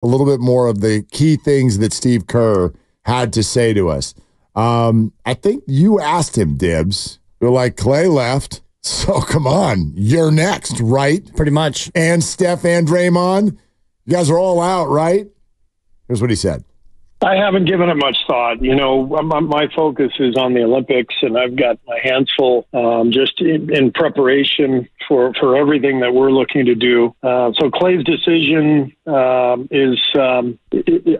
a little bit more of the key things that Steve Kerr had to say to us. I think you asked him, Dibs. You're like, Klay left, so come on, you're next, right? Pretty much. And Steph and Draymond, you guys are all out, right? Here's what he said. I haven't given it much thought. You know, my focus is on the Olympics, and I've got my hands full just in preparation for everything that we're looking to do. So Klay's decision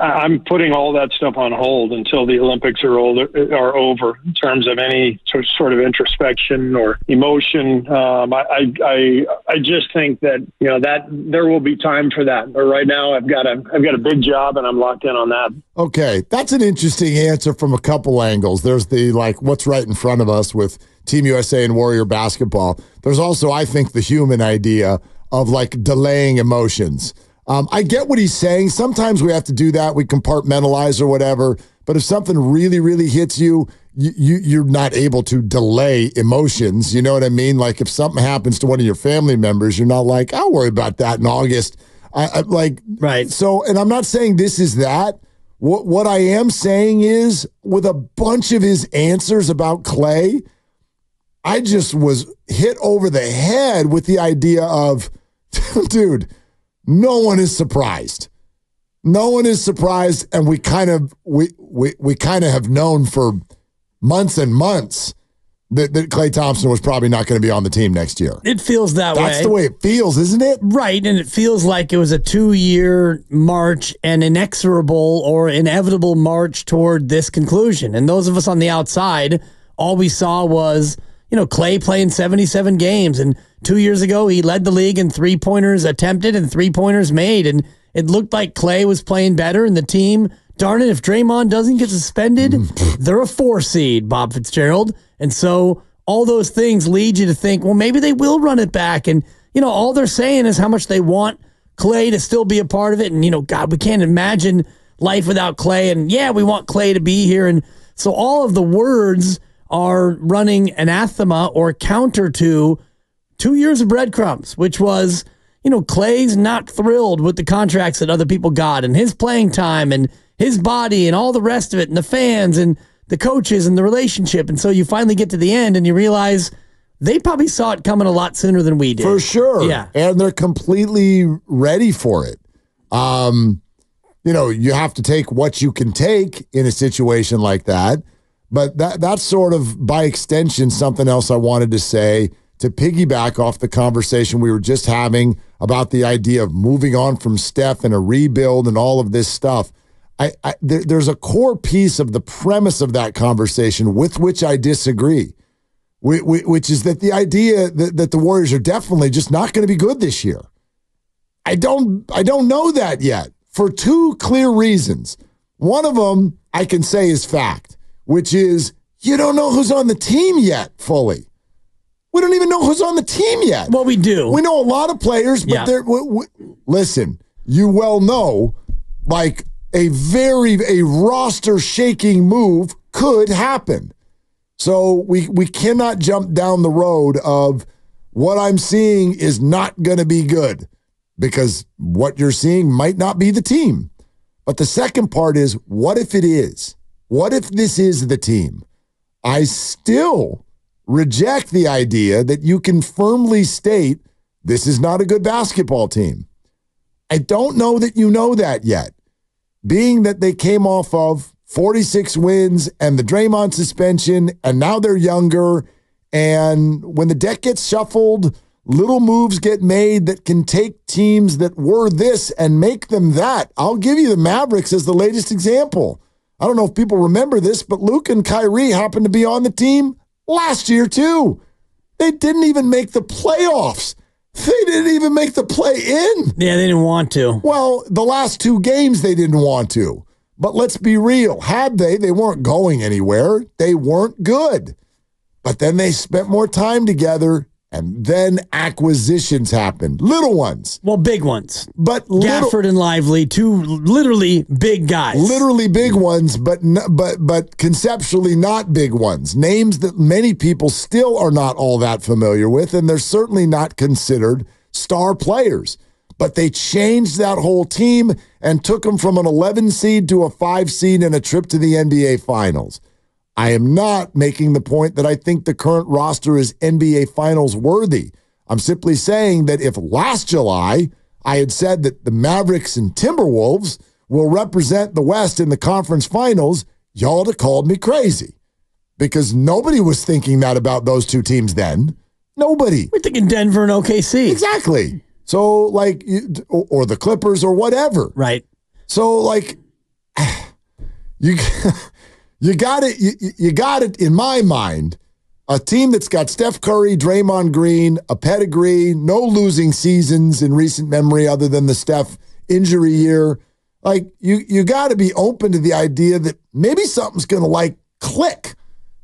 I'm putting all that stuff on hold until the Olympics are over in terms of any sort of introspection or emotion. I just think that, you know, that there will be time for that. But right now I've got a big job and I'm locked in on that. Okay, that's an interesting answer from a couple angles. There's the, like, what's right in front of us with Team USA and Warrior basketball. There's also, I think, the human idea of, like, delaying emotions. I get what he's saying. Sometimes we have to do that. We compartmentalize or whatever. But if something really, really hits you, you're not able to delay emotions. You know what I mean? Like, if something happens to one of your family members, you're not like, I'll worry about that in August. Right. So, and I'm not saying this is that. What I am saying is, with a bunch of his answers about Klay, I just was hit over the head with the idea of, dude, no one is surprised. No one is surprised, and we kind of have known for months and months that Klay Thompson was probably not going to be on the team next year. It feels that way. That's the way it feels, isn't it? Right, and it feels like it was a 2-year march, an inexorable or inevitable march toward this conclusion. And those of us on the outside, all we saw was, you know, Klay playing 77 games. And 2 years ago, he led the league in three-pointers attempted and three-pointers made. And it looked like Klay was playing better, and the team, darn it, if Draymond doesn't get suspended, they're a 4 seed, Bob Fitzgerald. And so all those things lead you to think, well, maybe they will run it back. And, you know, all they're saying is how much they want Klay to still be a part of it. And, you know, God, we can't imagine life without Klay. And, yeah, we want Klay to be here. And so all of the words are running anathema or counter to 2 years of breadcrumbs, which was, you know, Klay's not thrilled with the contracts that other people got and his playing time and his body and all the rest of it and the fans and the coaches and the relationship. And so you finally get to the end and you realize they probably saw it coming a lot sooner than we did. For sure. Yeah. And they're completely ready for it. You know, you have to take what you can take in a situation like that. But that's sort of, by extension, something else I wanted to say to piggyback off the conversation we were just having about the idea of moving on from Steph and a rebuild and all of this stuff. There's a core piece of the premise of that conversation with which I disagree, which is that the idea that the Warriors are definitely just not going to be good this year. I don't know that yet for two clear reasons. One of them I can say is fact, which is you don't know who's on the team yet fully. We don't even know who's on the team yet. Well, we do. We know a lot of players, but listen, you well know, like, a roster-shaking move could happen. So we cannot jump down the road of what I'm seeing is not going to be good because what you're seeing might not be the team. But the second part is, what if it is? What if this is the team? I still reject the idea that you can firmly state this is not a good basketball team. I don't know that you know that yet. Being that they came off of 46 wins and the Draymond suspension, and now they're younger, and when the deck gets shuffled, little moves get made that can take teams that were this and make them that. I'll give you the Mavericks as the latest example. I don't know if people remember this, but Luke and Kyrie happened to be on the team last year too. They didn't even make the playoffs. They didn't even make the play-in. Yeah, they didn't want to. Well, the last 2 games they didn't want to. But let's be real. Had they weren't going anywhere. They weren't good. But then they spent more time together, and then acquisitions happened. Little ones. Well, big ones. But Gafford and Lively, 2 literally big guys. Literally big ones, but conceptually not big ones. Names that many people still are not all that familiar with, and they're certainly not considered star players. but they changed that whole team and took them from an 11 seed to a 5 seed and a trip to the NBA Finals. I am not making the point that I think the current roster is NBA Finals worthy. I'm simply saying that if last July I had said that the Mavericks and Timberwolves will represent the West in the conference finals, y'all would have called me crazy because nobody was thinking that about those two teams then. Nobody. We're thinking Denver and OKC. Exactly. So, like, or the Clippers or whatever. Right. So, like, you got it. You got it in my mind. A team that's got Steph Curry, Draymond Green, a pedigree, no losing seasons in recent memory other than the Steph injury year. Like, you got to be open to the idea that maybe something's going to, like, click.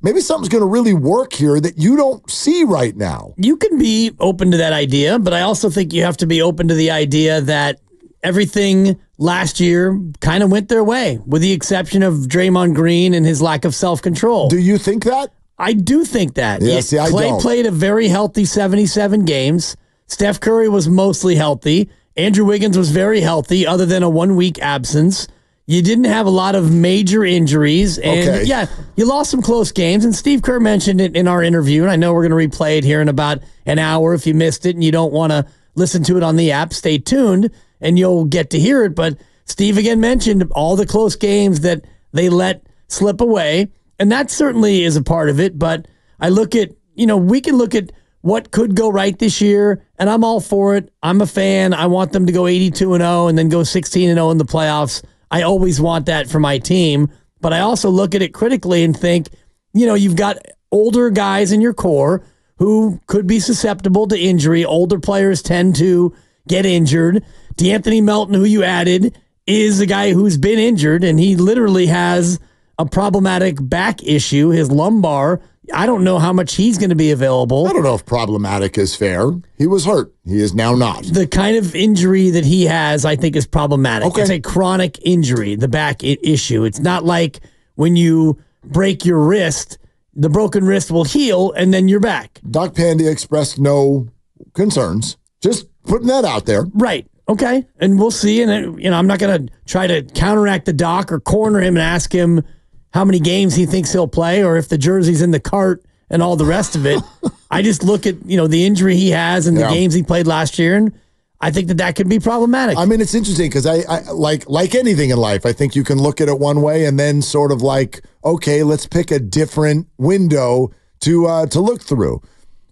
Maybe something's going to really work here that you don't see right now. You can be open to that idea, but I also think you have to be open to the idea that everything last year kind of went their way, with the exception of Draymond Green and his lack of self-control. Do you think that? I do think that. Yeah, see, I Clay don't. played a very healthy 77 games. Steph Curry was mostly healthy. Andrew Wiggins was very healthy, other than a 1-week absence. You didn't have a lot of major injuries. And yeah, you lost some close games. And Steve Kerr mentioned it in our interview. And I know we're going to replay it here in about an hour. If you missed it and you don't want to listen to it on the app, stay tuned and you'll get to hear it. But Steve again mentioned all the close games that they let slip away. And that certainly is a part of it. But I look at, we can look at what could go right this year, and I'm all for it. I'm a fan. I want them to go 82-0 and then go 16-0 in the playoffs. I always want that for my team. But I also look at it critically and think, you've got older guys in your core who could be susceptible to injury. Older players tend to get injured. DeAnthony Melton, who you added, is a guy who's been injured, and he literally has a problematic back issue, his lumbar. I don't know how much he's going to be available. I don't know if problematic is fair. He was hurt. He is now not. The kind of injury that he has, I think, is problematic. Okay. It's a chronic injury, the back issue. It's not like when you break your wrist, the broken wrist will heal and then you're back. Doc Pandia expressed no concerns. Just putting that out there. Right. Okay. And we'll see. And, I'm not going to try to counteract the doc or corner him and ask him how many games he thinks he'll play or if the jersey's in the cart and all the rest of it. I just look at, the injury he has and the games he played last year, and I think that could be problematic. I mean, it's interesting because I like anything in life, I think you can look at it one way and then sort of like, okay, let's pick a different window to look through.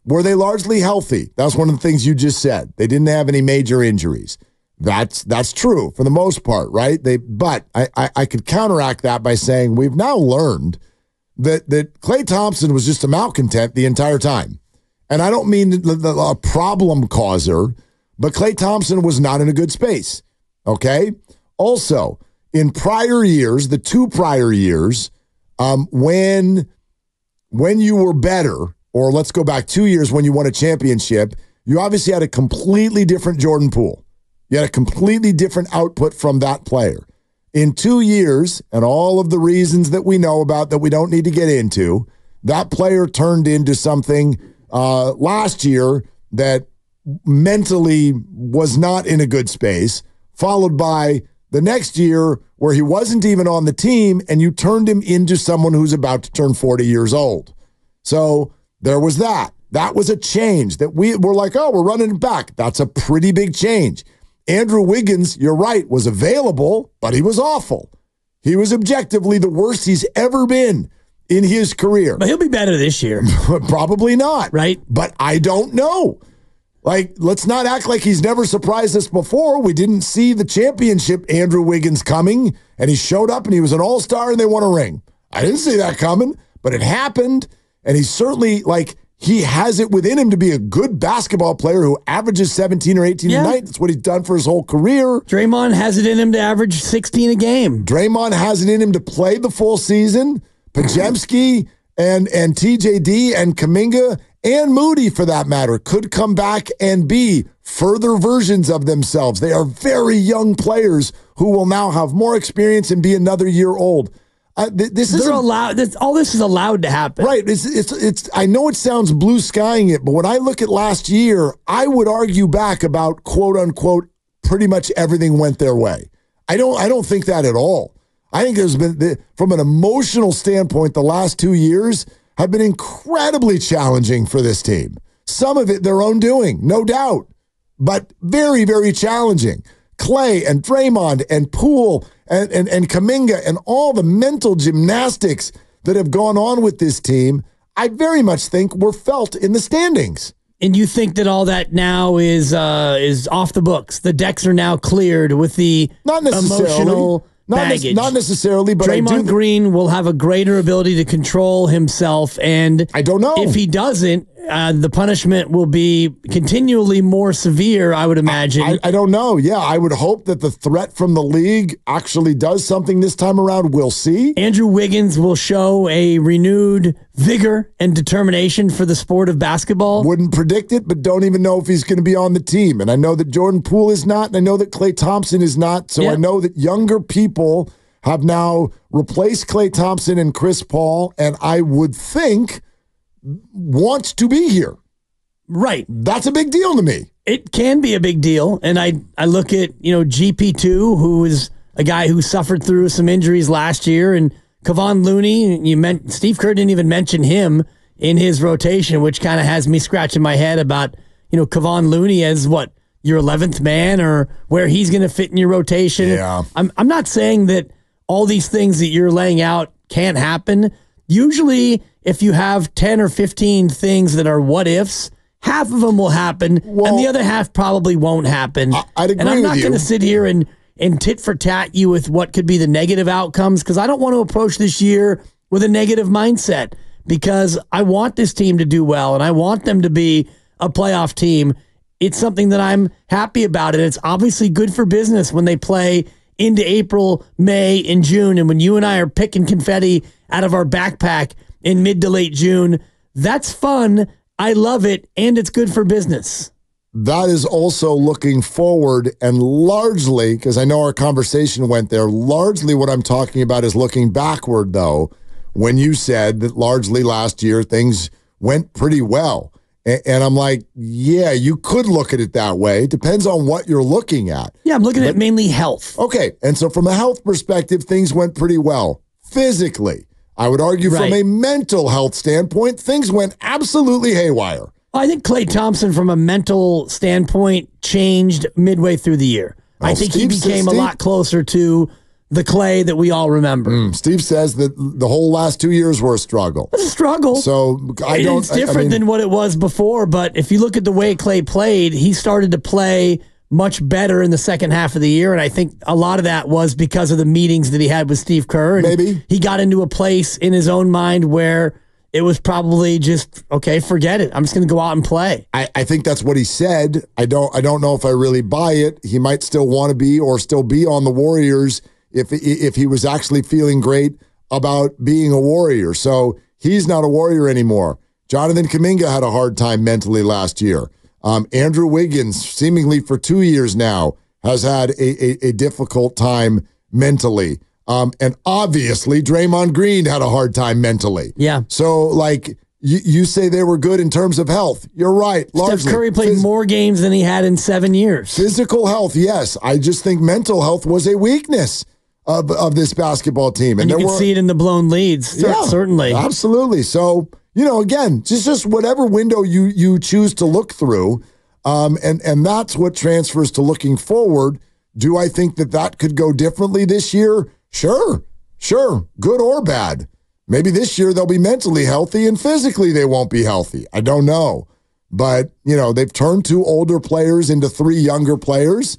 Were they largely healthy? That's one of the things you just said. They didn't have any major injuries. That's true for the most part, right? But I could counteract that by saying we've now learned that Klay Thompson was just a malcontent the entire time. And I don't mean a problem causer, but Klay Thompson was not in a good space, okay? Also, in prior years, the 2 prior years, when you were better, or let's go back 2 years when you won a championship, you obviously had a completely different Jordan Poole. You had a completely different output from that player. In 2 years, and all of the reasons that we know about that we don't need to get into, that player turned into something last year that mentally was not in a good space, followed by the next year where he wasn't even on the team, and you turned him into someone who's about to turn 40 years old. So there was that. That was a change that we were like, oh, we're running it back. That's a pretty big change. Andrew Wiggins, you're right, was available, but he was awful. He was objectively the worst he's ever been in his career. But he'll be better this year. Probably not. Right. But I don't know. Like, let's not act like he's never surprised us before. We didn't see the championship Andrew Wiggins coming, and he showed up and he was an all-star and they won a ring. I didn't see that coming, but it happened, and he's certainly, he has it within him to be a good basketball player who averages 17 or 18 a night. That's what he's done for his whole career. Draymond has it in him to average 16 a game. Draymond has it in him to play the full season. Pajemski and TJD and Kuminga and Moody, for that matter, could come back and be further versions of themselves. They are very young players who will now have more experience and be another year old. They're allowed. All this is allowed to happen, right? It's. I know it sounds blue skying it, but when I look at last year, I would argue back about quote unquote pretty much everything went their way. I don't think that at all. I think there's been, from an emotional standpoint, the last 2 years have been incredibly challenging for this team. Some of it their own doing, no doubt, but very, very challenging. Clay and Draymond and Poole and Kuminga and all the mental gymnastics that have gone on with this team, I very much think were felt in the standings. And you think that all that now is off the books? The decks are now cleared with the emotional baggage. Not necessarily, but Draymond Green will have a greater ability to control himself, and I don't know if he doesn't. The punishment will be continually more severe, I would imagine. I don't know. Yeah, I would hope that the threat from the league actually does something this time around. We'll see. Andrew Wiggins will show a renewed vigor and determination for the sport of basketball. Wouldn't predict it, but don't even know if he's going to be on the team. And I know that Jordan Poole is not, and I know that Klay Thompson is not. So I know that younger people have now replaced Klay Thompson and Chris Paul, and I would think wants to be here. Right. That's a big deal to me. It can be a big deal. And I look at, GP2, who is a guy who suffered through some injuries last year, and Kevon Looney, Steve Kerr didn't even mention him in his rotation, which kind of has me scratching my head about, Kevon Looney as your 11th man or where he's going to fit in your rotation. Yeah. I'm not saying that all these things that you're laying out can't happen. Usually, if you have 10 or 15 things that are what ifs, half of them will happen, and the other half probably won't happen. I'd agree with you. And I'm not going to sit here and tit for tat you with what could be the negative outcomes, because I don't want to approach this year with a negative mindset, because I want this team to do well, and I want them to be a playoff team. It's something that I'm happy about, and it's obviously good for business when they play into April, May, and June, and when you and I are picking confetti out of our backpack in mid to late June. That's fun. I love it, and it's good for business. That is also looking forward, and largely, because I know our conversation went there, largely what I'm talking about is looking backward, though, when you said that largely last year things went pretty well. And I'm like, yeah, you could look at it that way. It depends on what you're looking at. Yeah, I'm looking at mainly health. Okay, and so from a health perspective, things went pretty well. Physically, I would argue from a mental health standpoint, things went absolutely haywire. I think Klay Thompson, from a mental standpoint, changed midway through the year. I think he became a lot closer to the Klay that we all remember. Steve says that the whole last 2 years were a struggle. It's a struggle. So it's different than what it was before, but if you look at the way Klay played, he started to play much better in the second half of the year, and I think a lot of that was because of the meetings that he had with Steve Kerr. And maybe he got into a place in his own mind where it was probably just, okay, forget it. I'm just going to go out and play. I think that's what he said. I don't know if I really buy it. He might still want to be or still be on the Warriors if he was actually feeling great about being a Warrior. So he's not a Warrior anymore. Jonathan Kuminga had a hard time mentally last year. Andrew Wiggins, seemingly for 2 years now, has had a difficult time mentally. And obviously, Draymond Green had a hard time mentally. Yeah. So, you say they were good in terms of health. You're right. Largely. Steph Curry played more games than he had in 7 years. Physical health, yes. I just think mental health was a weakness of this basketball team. And you can see it in the blown leads, certainly. Absolutely. So, again, just whatever window you choose to look through, and that's what transfers to looking forward. Do I think that could go differently this year? Sure. Good or bad. Maybe this year they'll be mentally healthy and physically they won't be healthy. I don't know. But, they've turned 2 older players into 3 younger players.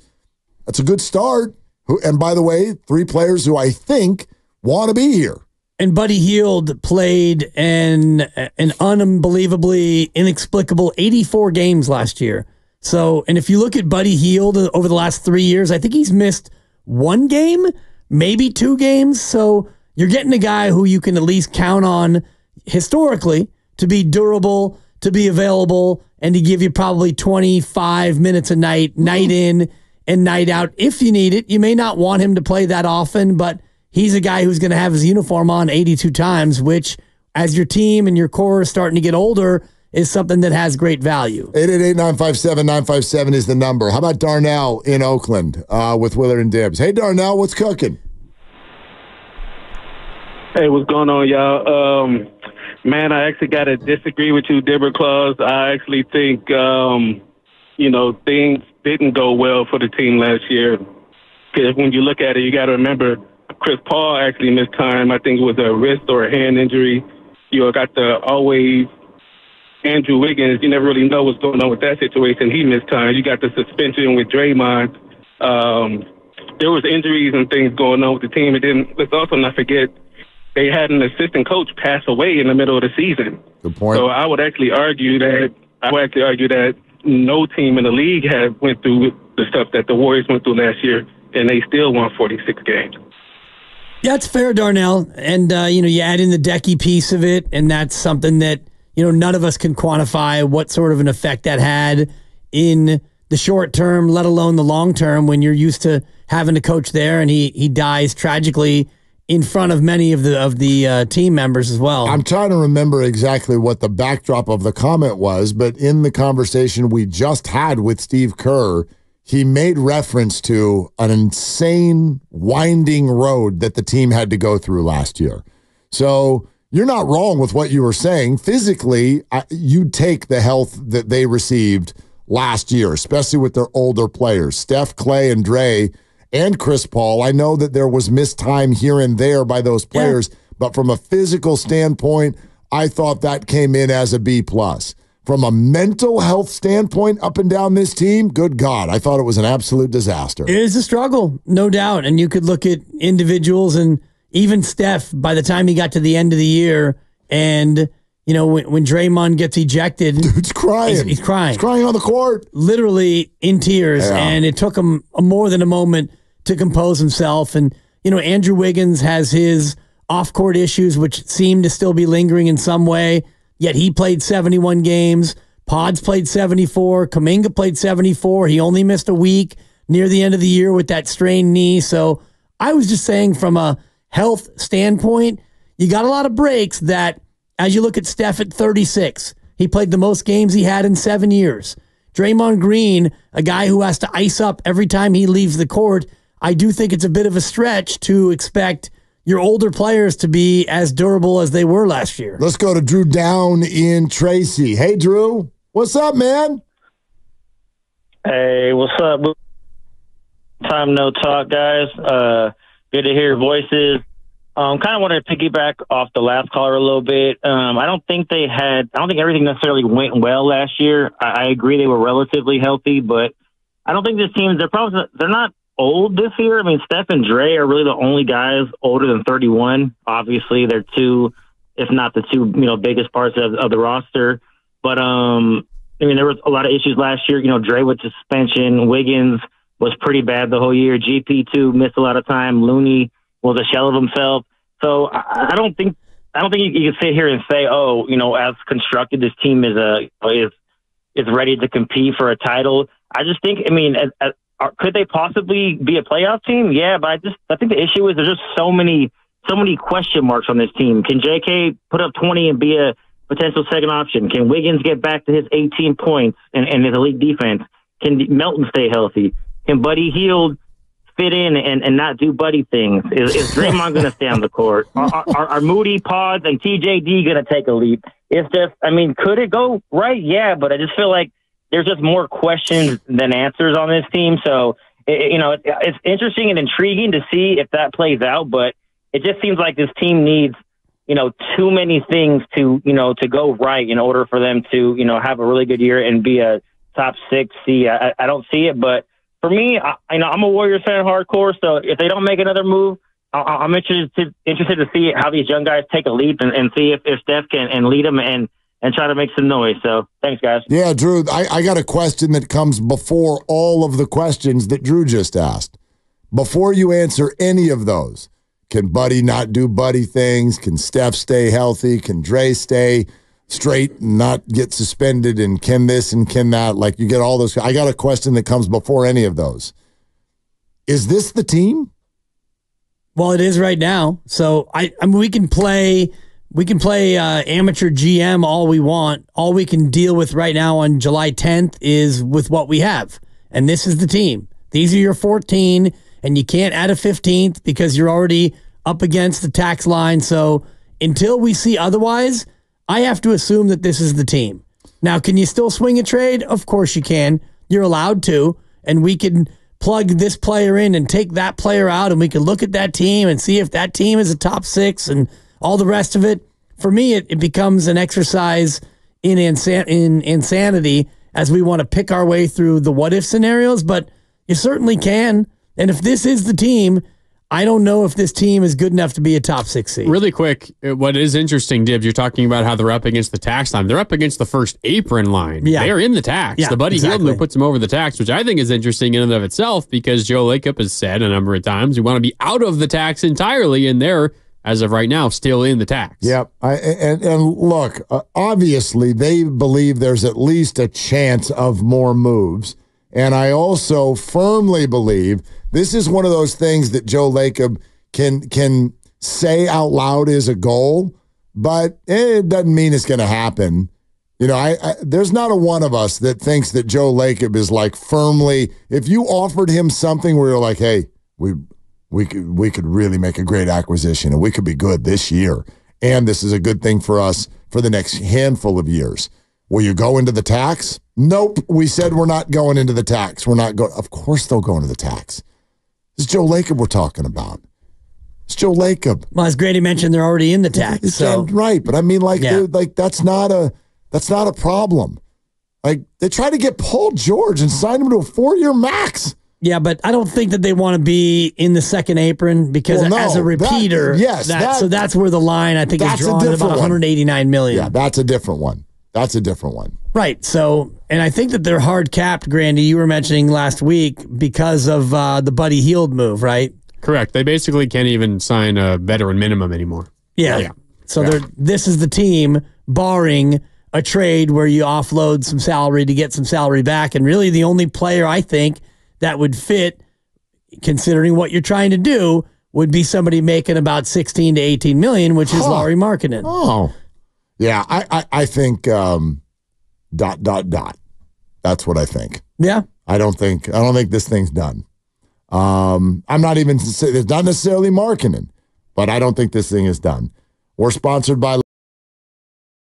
That's a good start. And by the way, 3 players who I think want to be here. And Buddy Hield played an unbelievably inexplicable 84 games last year. So, and if you look at Buddy Hield over the last 3 years, I think he's missed 1 game, maybe 2 games. So you're getting a guy who you can at least count on historically to be durable, to be available, and to give you probably 25 minutes a night, night in and night out. If you need it, you may not want him to play that often, but he's a guy who's going to have his uniform on 82 times, which as your team and your core is starting to get older, is something that has great value. 888-957-957 is the number. How about Darnell in Oakland with Willard and Dibs? Hey, Darnell, what's cooking? Hey, what's going on, y'all? Man, I actually got to disagree with you, Dibber Claus. I actually think, things didn't go well for the team last year. Because when you look at it, you got to remember Chris Paul actually missed time. I think it was a wrist or a hand injury. You got the always Andrew Wiggins. You never really know what's going on with that situation. He missed time. You got the suspension with Draymond. There was injuries and things going on with the team. And then let's also not forget they had an assistant coach pass away in the middle of the season. Good point. So I would actually argue that no team in the league had went through the stuff that the Warriors went through last year, and they still won 46 games. That's fair, Darnell. And, you add in the Decky piece of it, and that's something that, none of us can quantify what sort of an effect that had in the short term, let alone the long term, when you're used to having a coach there and he dies tragically in front of many of the team members as well. I'm trying to remember exactly what the backdrop of the comment was, but in the conversation we just had with Steve Kerr, he made reference to an insane winding road that the team had to go through last year. So you're not wrong with what you were saying. Physically, you'd take the health that they received last year, especially with their older players, Steph, Clay, and Dre, and Chris Paul. I know that there was missed time here and there by those players, but from a physical standpoint, I thought that came in as a B+. From a mental health standpoint, up and down this team, good God, I thought it was an absolute disaster. It is a struggle, no doubt. And you could look at individuals, and even Steph, by the time he got to the end of the year, and when Draymond gets ejected, dude's crying. He's crying. He's crying on the court, literally in tears. Yeah. And it took him more than a moment to compose himself. And Andrew Wiggins has his off-court issues, which seem to still be lingering in some way. Yet he played 71 games. Pods played 74. Kuminga played 74. He only missed a week near the end of the year with that strained knee. So I was just saying, from a health standpoint, you got a lot of breaks that, as you look at Steph at 36, he played the most games he had in 7 years. Draymond Green, a guy who has to ice up every time he leaves the court, I do think it's a bit of a stretch to expect your older players to be as durable as they were last year. Let's go to Drew Down in Tracy. Hey, Drew. What's up, man? Hey, what's up? Time no talk, guys. Good to hear your voices. Kind of wanted to piggyback off the last caller a little bit. I don't think everything necessarily went well last year. I agree they were relatively healthy, but I don't think this team, they're not old this year. I mean, Steph and Dre are really the only guys older than 31. Obviously, they're two, if not the two, biggest parts of the roster. But, there was a lot of issues last year. Dre with suspension. Wiggins was pretty bad the whole year. GP2 missed a lot of time. Looney was a shell of himself. So I don't think you can sit here and say, as constructed, this team is ready to compete for a title. I just think, could they possibly be a playoff team? Yeah, but I think the issue is there's just so many question marks on this team. Can JK put up 20 and be a potential second option? Can Wiggins get back to his 18 points and his elite defense? Can Melton stay healthy? Can Buddy Hield fit in and not do Buddy things? Is Draymond going to stay on the court? Are Moody, Pods, and TJD going to take a leap? It's just, could it go right? Yeah, but I just feel like there's just more questions than answers on this team. So, it's interesting and intriguing to see if that plays out, but it just seems like this team needs, too many things to go right in order for them to, have a really good year and be a top 6 seed. I don't see it, but for me, I'm a Warriors fan hardcore, so if they don't make another move, I'm interested to see how these young guys take a leap and see if Steph can lead them and try to make some noise. So thanks, guys. Yeah, Drew, I got a question that comes before all of the questions that Drew just asked. Before you answer any of those, can Buddy not do Buddy things? Can Steph stay healthy? Can Dre stay straight and not get suspended? And can this and can that? Like, you get all those. I got a question that comes before any of those. Is this the team? Well, it is right now. So we can play We can play amateur GM all we want. All we can deal with right now on July 10th is with what we have. And this is the team. These are your 14, and you can't add a 15th because you're already up against the tax line. So until we see otherwise, I have to assume that this is the team. Now, can you still swing a trade? Of course you can. You're allowed to. And we can plug this player in and take that player out, and we can look at that team and see if that team is a top 6 and all the rest of it. For me, it becomes an exercise in insanity as we want to pick our way through the what-if scenarios, but you certainly can. And if this is the team, I don't know if this team is good enough to be a top 6 seed. Really quick, what is interesting, Dibs, you're talking about how they're up against the tax line. They're up against the first apron line. Yeah. They're in the tax. Yeah, the Buddy Hield move puts them over the tax, which I think is interesting in and of itself because Joe Lacob has said a number of times we want to be out of the tax entirely, and they're, as of right now, still in the tax. Yep. And look, obviously they believe there's at least a chance of more moves. And I also firmly believe this is one of those things that Joe Lacob can say out loud is a goal, but it doesn't mean it's going to happen. You know, there's not a one of us that thinks that Joe Lacob is like firmly, if you offered him something where you're like, hey, we could really make a great acquisition and we could be good this year, and this is a good thing for us for the next handful of years. Will you go into the tax? Nope. We said we're not going into the tax. We're not going. Of course they'll go into the tax. This is Joe Lacob we're talking about. It's Joe Lacob. Well, as Grady mentioned, they're already in the tax. So right, but I mean, like that's not a problem. Like they tried to get Paul George and sign him to a 4-year max. Yeah, but I don't think that they want to be in the second apron because as a repeater, so that's where the line I think is drawn at about $189 million. Yeah, that's a different one. Right. So, and I think that they're hard capped, Grandy. You were mentioning last week because of the Buddy Hield move, right? Correct. They basically can't even sign a veteran minimum anymore. Yeah. So this is the team, barring a trade where you offload some salary to get some salary back, and really the only player I think that would fit, considering what you're trying to do, would be somebody making about 16 to 18 million, which is Lauri Markkanen. Oh, yeah. I think ... That's what I think. Yeah. I don't think this thing's done. I'm not even. It's not necessarily Markkanen, but I don't think this thing is done. We're sponsored by